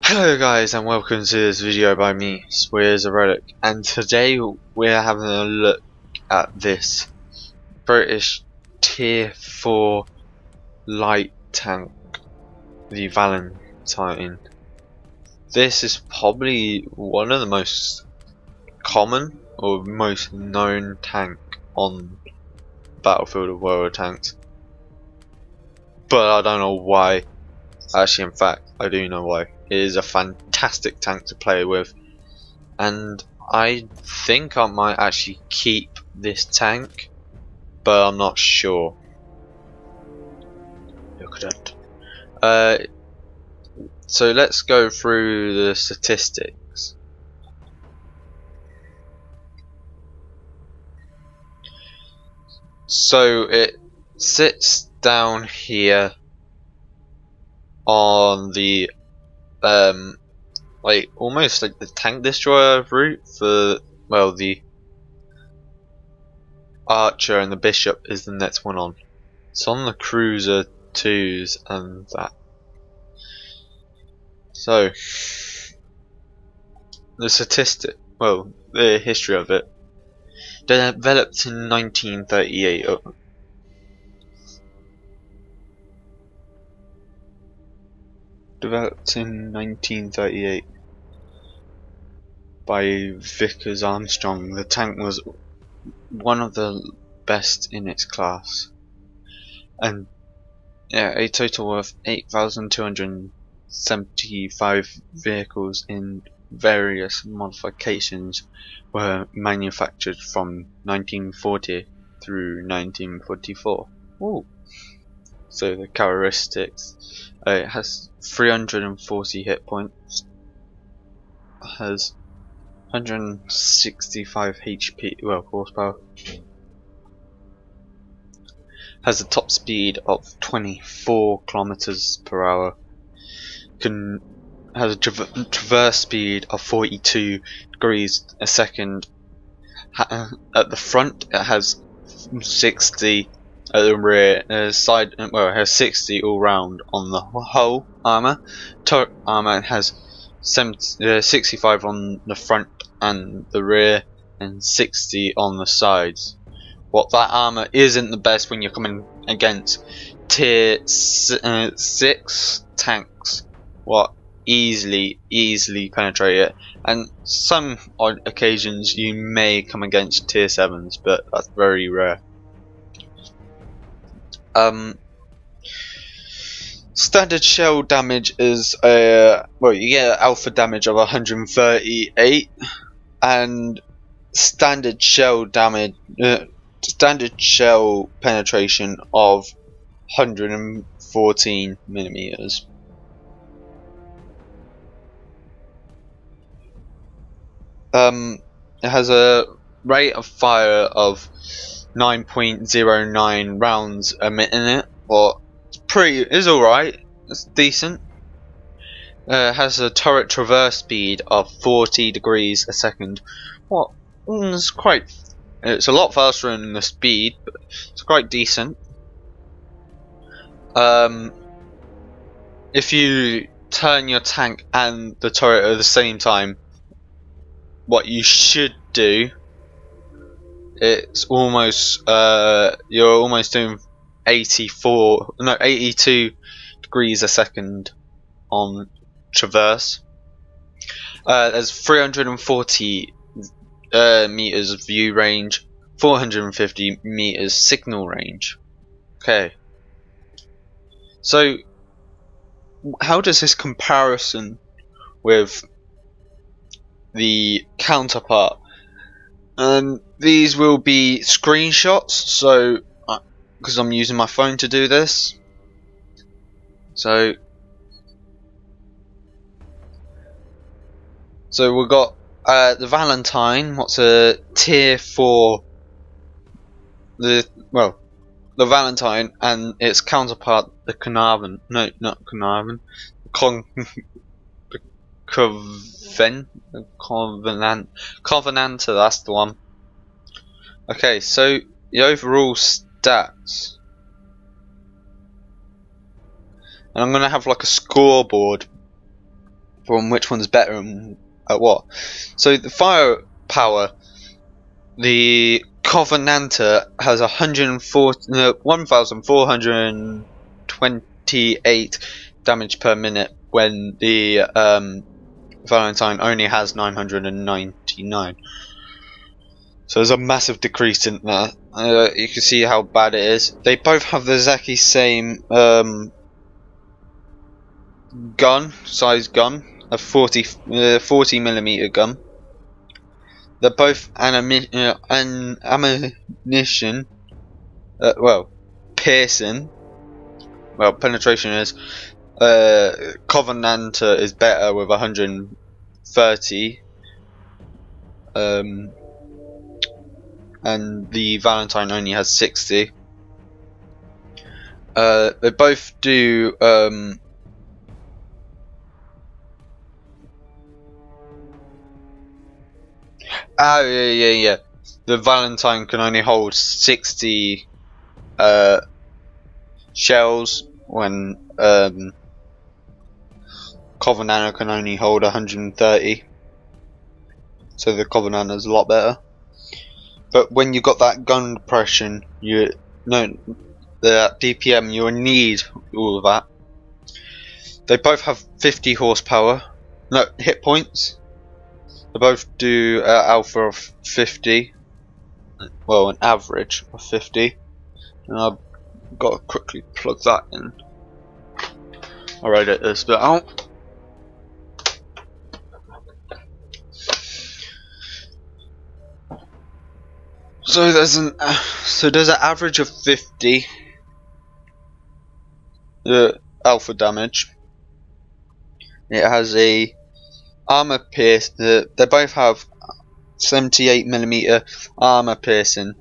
Hello guys and welcome to this video by me, Swears a Relic, and today we're having a look at this British tier 4 light tank, the Valentine. This is probably one of the most common or most known tank on Battlefield of World Tanks, but I don't know why. Actually, in fact, I do know why. It is a fantastic tank to play with, and I think I might actually keep this tank, but I'm not sure. Look at that. So let's go through the statistics. So it sits down here on the like almost like the tank destroyer route for, well, the archer and the bishop is the next one on. It's on the cruiser 2s and that. So the statistic, well, the history of it, developed in 1938. Developed in 1938 by Vickers Armstrong. The tank was one of the best in its class, and yeah, a total of 8,275 vehicles in various modifications were manufactured from 1940 through 1944. Ooh. So the characteristics, it has 340 hit points, has 165 HP, well, horsepower, has a top speed of 24 kilometers per hour, has a traverse speed of 42 degrees a second. At the front it has 60. At the rear, side, well, it has 60 all round on the whole armor. Turret armor has 65 on the front and the rear, and 60 on the sides. What that armor isn't the best when you're coming against tier 6 tanks. What easily penetrate it, and some odd occasions you may come against tier 7s, but that's very rare. Standard shell damage is well, you get alpha damage of 138, and standard shell damage, standard shell penetration of 114 millimeters. It has a rate of fire of 9.09 rounds a minute in it, but it's alright, it's decent. Has a turret traverse speed of 40 degrees a second. What? It's a lot faster than the speed, but it's quite decent. If you turn your tank and the turret at the same time, what you should do, it's almost you're almost doing 82 degrees a second on traverse. There's 340 meters of view range, 450 meters signal range. Okay, so how does this comparison with the counterpart? And these will be screenshots, so because I'm using my phone to do this. So we've got the Valentine. What's a tier 4? The Valentine and its counterpart, the Carnarvon. No, not Carnarvon. Covenanter, that's the one. Okay, so the overall stats, and I'm gonna have like a scoreboard from which one's better and at what. So the firepower, the Covenanter has 1,428 damage per minute, when the Valentine only has 999. So there's a massive decrease in that. You can see how bad it is. They both have the exactly same size gun, a 40mm gun. They're both ammunition. Piercing. Well, penetration is. Covenanter is better with 130. And the Valentine only has 60. They both do yeah. The Valentine can only hold 60 shells, when Covenanter can only hold 130. So the Covenanter is a lot better. But when you got that gun depression, the DPM, you will need all of that. They both have 50 horsepower, no, hit points. They both do alpha of 50, well, an average of 50. And I've got to quickly plug that in. Alright, edit this bit out. So there's an average of 50 alpha damage. It has a armor pierce. They both have 78mm armor piercing.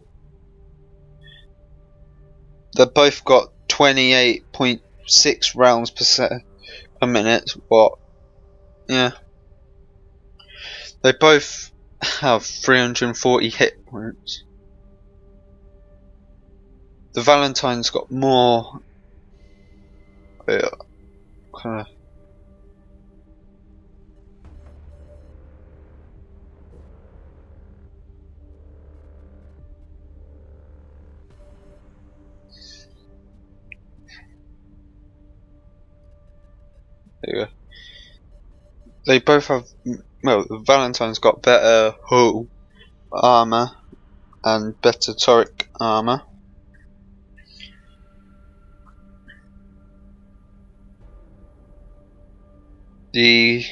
They both got 28.6 rounds per minute. What? Yeah. They both have 340 hit points. The Valentine's got more. There you go. They both have. Well, the Valentine's got better hull armor and better toric armor. The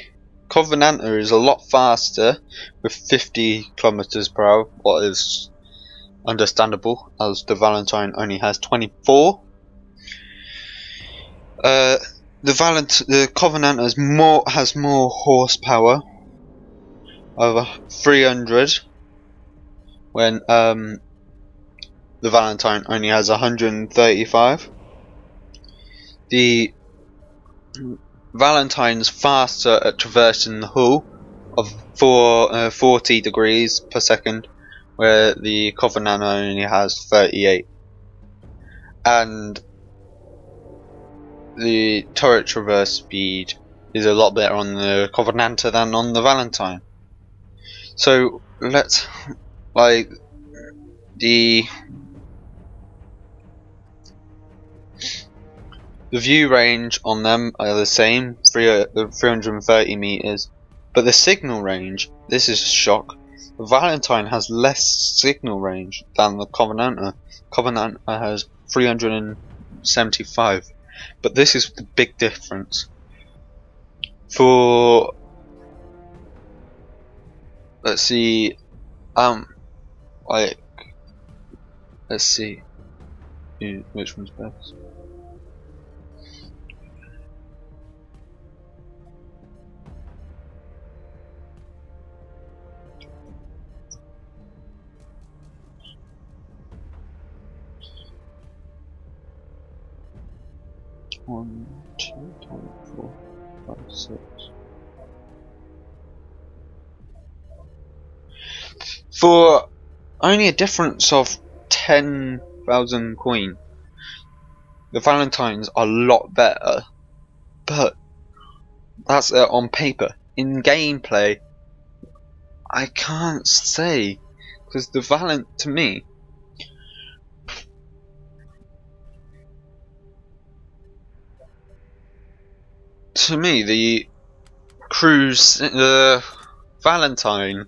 Covenanter is a lot faster with 50 kilometers per hour, what is understandable, as the Valentine only has 24. The Covenanter has more horsepower, over 300, when the Valentine only has 135. The Valentine's faster at traversing the hull of 40 degrees per second, where the Covenanter only has 38. And the turret traverse speed is a lot better on the Covenanter than on the Valentine. So let's the view range on them are the same, 330 meters, but the signal range, this is a shock. The Valentine has less signal range than the Covenanter. Covenanter has 375, but this is the big difference. For let's see, let's see which one's best. One, two, three, 4, 5, 6. For only a difference of 10,000 coin, the Valentines are a lot better, but That's on paper. In gameplay, I can't say, because the to me, the Krys Valentine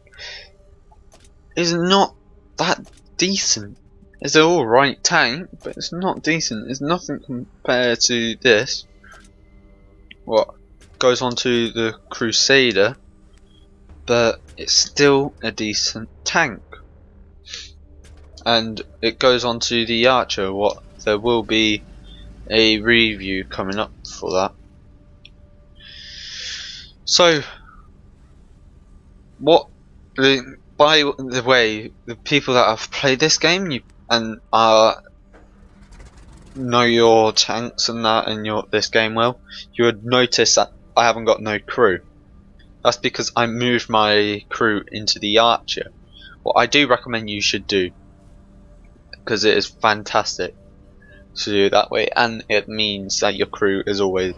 is not that decent. It's an alright tank, but it's not decent. It's nothing compared to this. What goes on to the Crusader, but it's still a decent tank. And it goes on to the Archer. What there will be a review coming up for that. So, by the way, the people that have played this game and know your tanks and that and this game well, you would notice that I haven't got no crew. That's because I moved my crew into the Archer. What I do recommend you should do, because it is fantastic to do it that way, and it means that your crew is always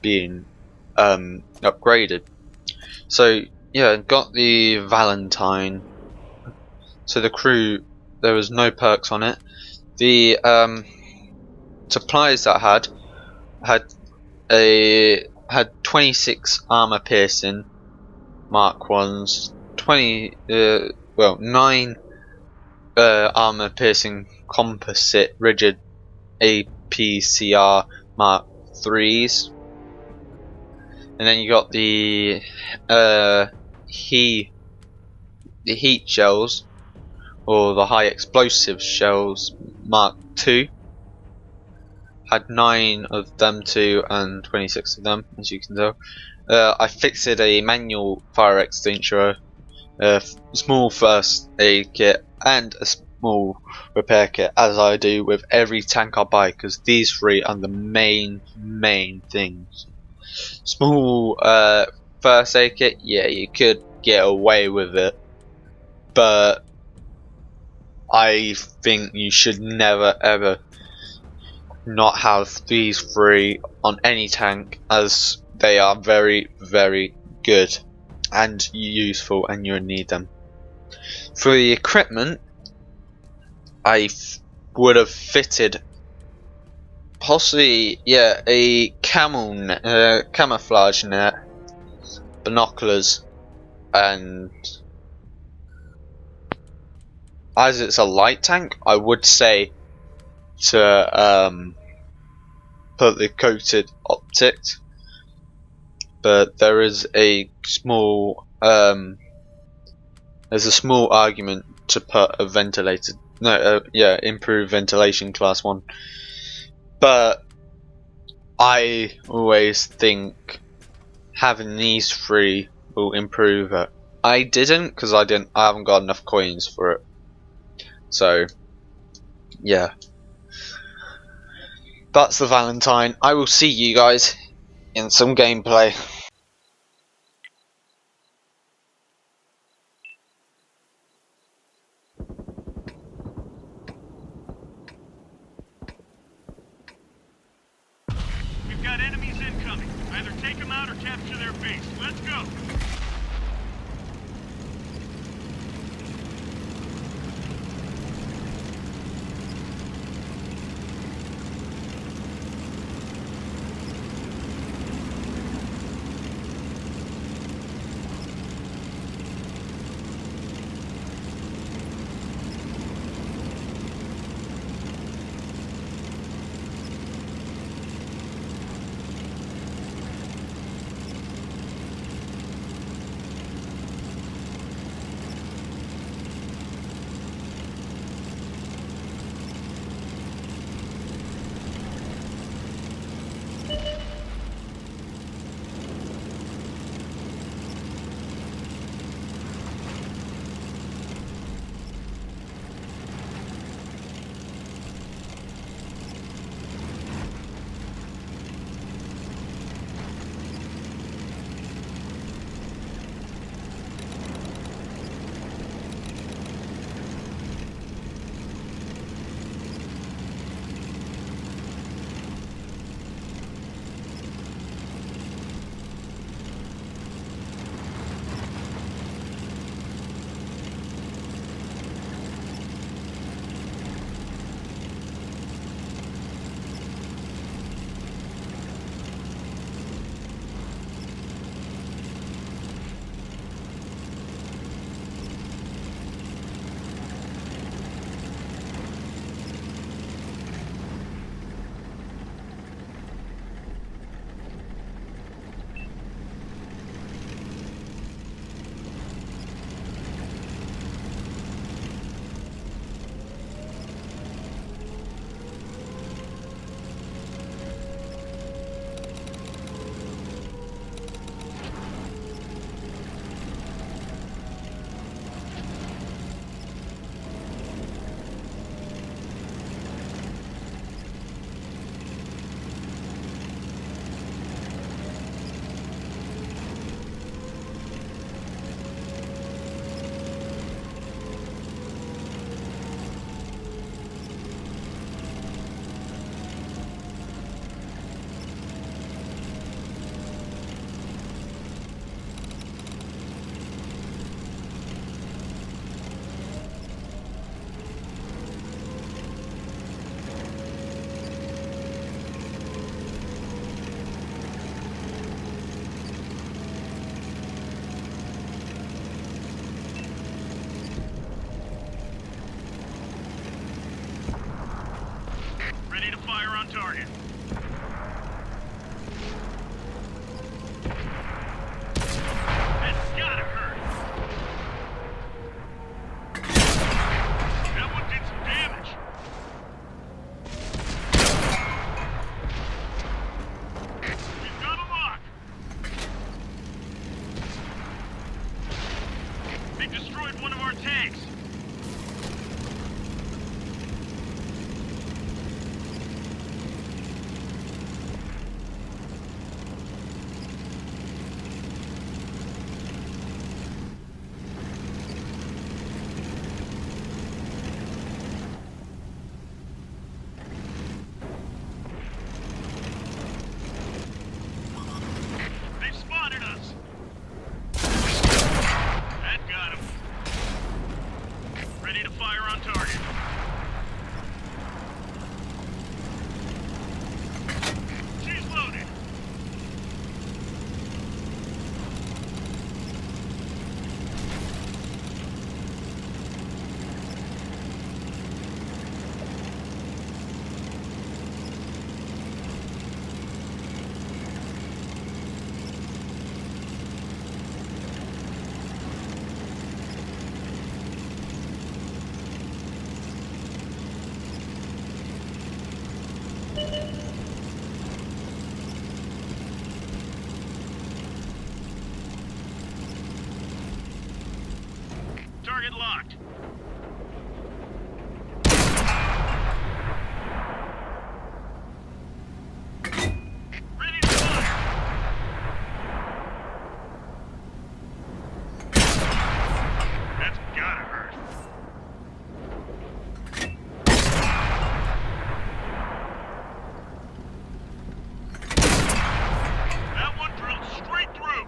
being upgraded. So yeah, got the Valentine. So the crew, there was no perks on it. The supplies that I had 26 armor piercing Mark 1s, 9 armor piercing composite rigid APCR Mark 3s. And then you got the heat shells, or the high explosive shells Mark 2. Had 9 of them too, and 26 of them, as you can tell. I fixed a manual fire extinguisher, small first aid kit, and a small repair kit, as I do with every tank I buy, because these 3 are the main things. Small first aid kit, yeah, you could get away with it, but I think you should never ever not have these 3 on any tank, as they are very good and useful, and you'll need them. For the equipment, I would have fitted possibly, yeah, a camouflage net, binoculars, and as it's a light tank, I would say to put the coated optics, but there is a small there's a small argument to put a ventilated, improved ventilation class 1. But I always think having these 3 will improve it. I didn't, because I haven't got enough coins for it. So yeah, that's the Valentine. I will see you guys in some gameplay. We've got enemies incoming. Either take them out or capture their base. Let's go. target. That's gotta hurt. That one did some damage. We've got a lock. They destroyed one of our tanks. They've spotted us. That got him. Ready to fire on target. She's loaded. Target locked. Ready to fire. That's gotta hurt. That one drilled straight through.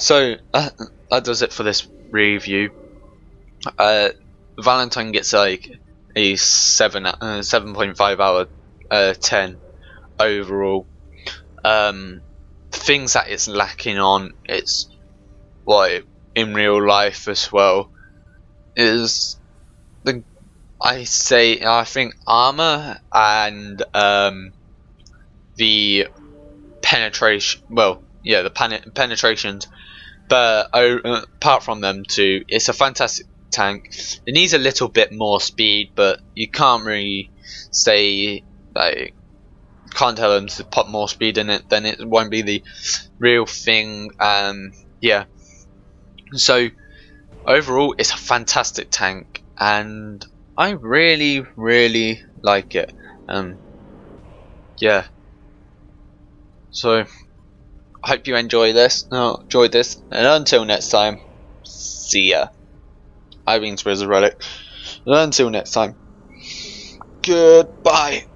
So that does it for this review. Valentine gets like a 7.5 out of 10 overall. Things that it's lacking on, it's what in real life as well, is I think armor and the penetration. Well, yeah, the penetrations. But apart from them two, it's a fantastic tank. It needs a little bit more speed, but you can't really say, like, can't tell them to put more speed in it, then it won't be the real thing. Yeah. So overall, it's a fantastic tank, and I really, really like it. Yeah. So I hope you enjoyed this, and until next time, see ya. I've been Krys Talk, and until next time, goodbye.